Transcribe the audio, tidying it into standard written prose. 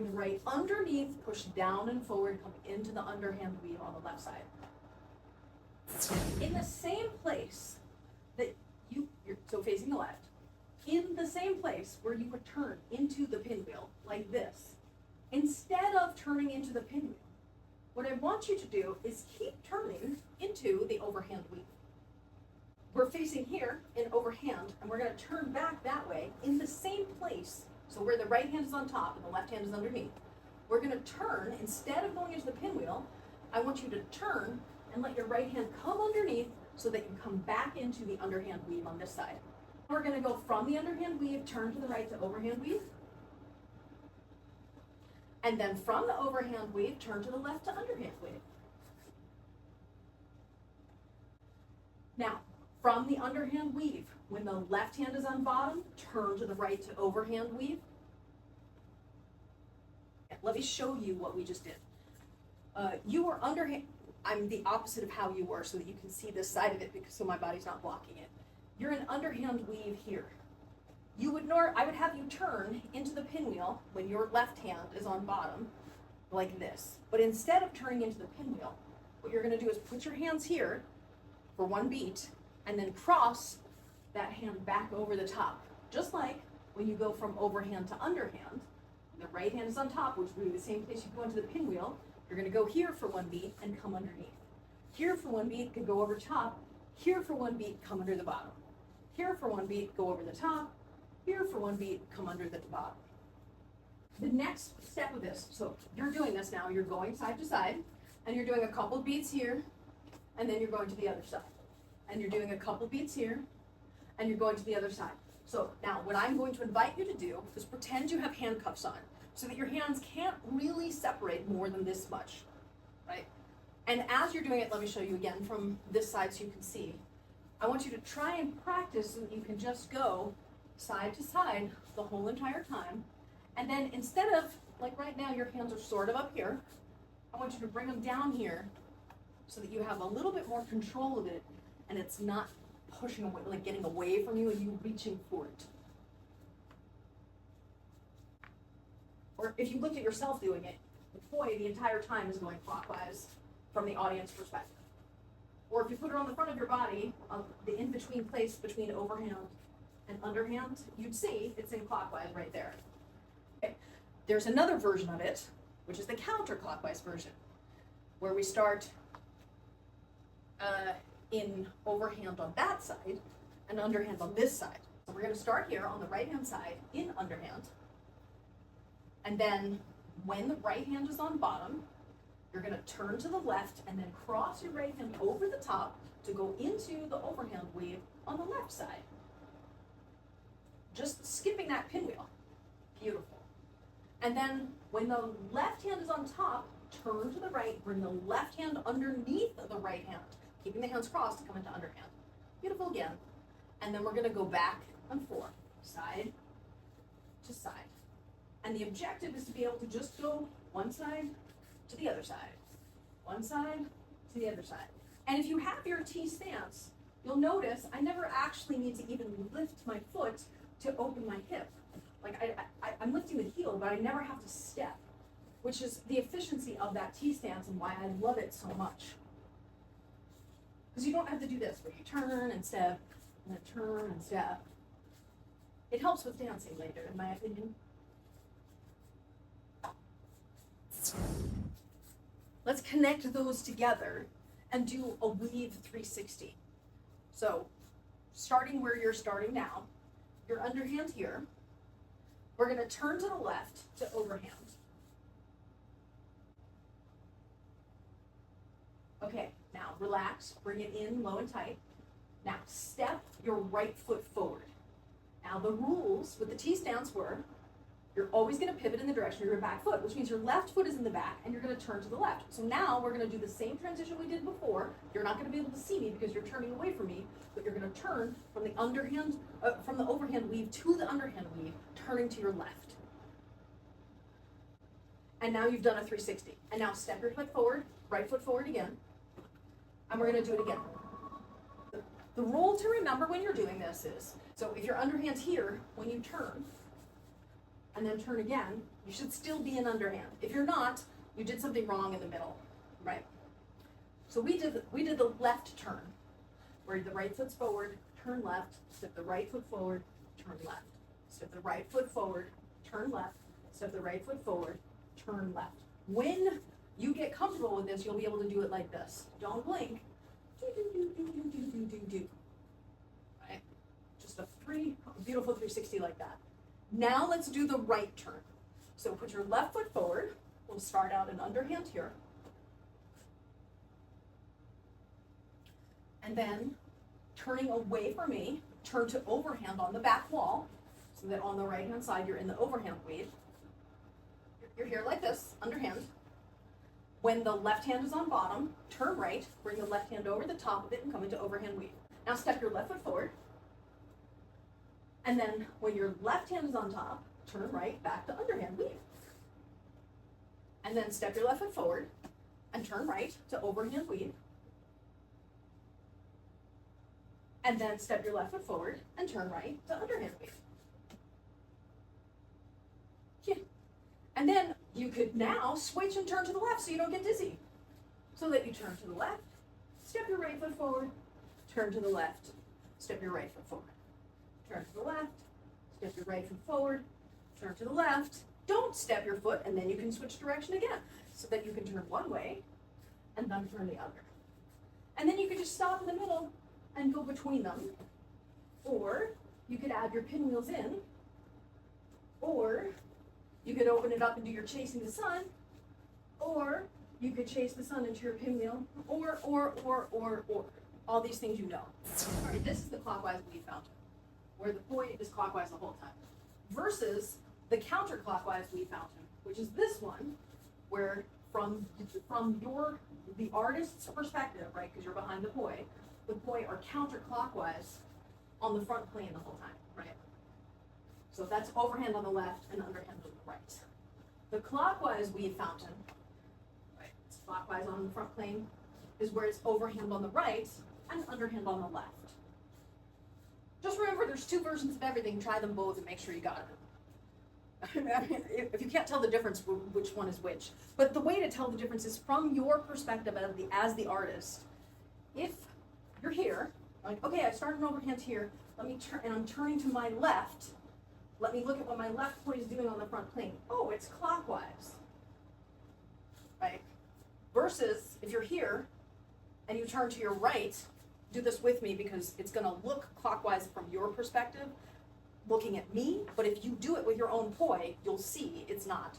bring the right underneath, push down and forward, come into the underhand weave on the left side. In the same place that you're so facing the left, in the same place where you would turn into the pinwheel, like this, instead of turning into the pinwheel, what I want you to do is keep turning into the overhand weave. We're facing here in overhand, and we're going to turn back that way in the same place. So where the right hand is on top and the left hand is underneath, we're going to turn, instead of going into the pinwheel, I want you to turn and let your right hand come underneath so that you come back into the underhand weave on this side. We're going to go from the underhand weave, turn to the right to overhand weave. And then from the overhand weave, turn to the left to underhand weave. Now, from the underhand weave, when the left hand is on bottom, turn to the right to overhand weave. Let me show you what we just did. You were underhand, I'm the opposite of how you were so that you can see this side of it because so my body's not blocking it. You're an underhand weave here. I would have you turn into the pinwheel when your left hand is on bottom, like this. But instead of turning into the pinwheel, what you're going to do is put your hands here for one beat, and then cross that hand back over the top. Just like when you go from overhand to underhand, the right hand is on top, which would be the same place you go into the pinwheel. You're going to go here for one beat and come underneath. Here for one beat, could go over top. Here for one beat, come under the bottom. Here for one beat, go over the top. Here for one beat, come under the bottom. The next step of this, so you're doing this now, you're going side to side, and you're doing a couple beats here, and then you're going to the other side. And you're doing a couple beats here, and you're going to the other side. So now what I'm going to invite you to do is pretend you have handcuffs on, so that your hands can't really separate more than this much, right? And as you're doing it, let me show you again from this side so you can see. I want you to try and practice so that you can just go side to side the whole entire time. And then instead of, like right now, your hands are sort of up here, I want you to bring them down here so that you have a little bit more control of it and it's not pushing away, like getting away from you and you reaching for it. Or if you looked at yourself doing it, the poi the entire time is going clockwise from the audience perspective. Or if you put it on the front of your body, the in-between place between overhand and underhand, you'd see it's in clockwise right there. Okay. There's another version of it, which is the counterclockwise version, where we start in overhand on that side and underhand on this side. So we're going to start here on the right-hand side in underhand, and then when the right hand is on bottom, you're going to turn to the left and then cross your right hand over the top to go into the overhand weave on the left side. Just skipping that pinwheel. Beautiful. And then when the left hand is on top, turn to the right, bring the left hand underneath the right hand, keeping the hands crossed to come into underhand. Beautiful again. And then we're going to go back and forth, side to side. And the objective is to be able to just go one side to the other side, one side to the other side. And if you have your T stance, you'll notice I never actually need to even lift my foot to open my hip. Like I'm lifting the heel, but I never have to step, which is the efficiency of that T stance and why I love it so much. Because you don't have to do this, where you turn and step, and then turn and step. It helps with dancing later, in my opinion. Let's connect those together and do a weave 360. So, starting where you're starting now, your underhand here, we're going to turn to the left to overhand. Okay, now relax, bring it in low and tight. Now step your right foot forward. Now the rules with the T stance were, you're always going to pivot in the direction of your back foot, which means your left foot is in the back and you're going to turn to the left. So now we're going to do the same transition we did before. You're not going to be able to see me because you're turning away from me, but you're going to turn from the underhand, from the overhand weave to the underhand weave, turning to your left. And now you've done a 360. And now step your foot forward, right foot forward again. And we're going to do it again. The rule to remember when you're doing this is, so if your underhand's here, when you turn, and then turn again, you should still be in underhand. If you're not, you did something wrong in the middle, right? So we did the left turn, where the right foot's forward, turn left, step the right foot forward, turn left. Step the right foot forward, turn left, step the right foot forward, turn left. When you get comfortable with this, you'll be able to do it like this. Don't blink. Do, do, do, do, do, do, do, do, do. Right? Just a beautiful 360 like that. Now let's do the right turn. So put your left foot forward. We'll start out in underhand here. And then turning away from me, turn to overhand on the back wall, so that on the right-hand side, you're in the overhand weave. You're here like this, underhand. When the left hand is on bottom, turn right, bring the left hand over the top of it and come into overhand weave. Now step your left foot forward. And then when your left hand is on top, turn right, back to underhand weave. And then step your left foot forward and turn right to overhand weave. And then step your left foot forward and turn right to underhand weave. Yeah. And then you could now switch and turn to the left so you don't get dizzy. So that you turn to the left, step your right foot forward, turn to the left, step your right foot forward. Turn to the left, step your right foot forward, turn to the left. Don't step your foot, and then you can switch direction again, so that you can turn one way and then turn the other. And then you could just stop in the middle and go between them. Or you could add your pinwheels in, or you could open it up and do your chasing the sun, or you could chase the sun into your pinwheel, or. All these things you know. All right, this is the clockwise weave fountain, where the point is clockwise the whole time, versus the counterclockwise weave fountain, which is this one, where from the artist's perspective, right, because you're behind the poi are counterclockwise on the front plane the whole time, right? So that's overhand on the left and underhand on the right. The clockwise weave fountain, right, it's clockwise on the front plane, is where it's overhand on the right and underhand on the left. Just remember, there's two versions of everything. Try them both and make sure you got it. If you can't tell the difference, which one is which. But the way to tell the difference is from your perspective as the artist. If you're here, like, okay, I started an overhand here, let me turn, and I'm turning to my left. Let me look at what my left poi is doing on the front plane. Oh, it's clockwise, right? Versus if you're here and you turn to your right, do this with me because it's gonna look clockwise from your perspective, looking at me, but if you do it with your own poi, you'll see it's not.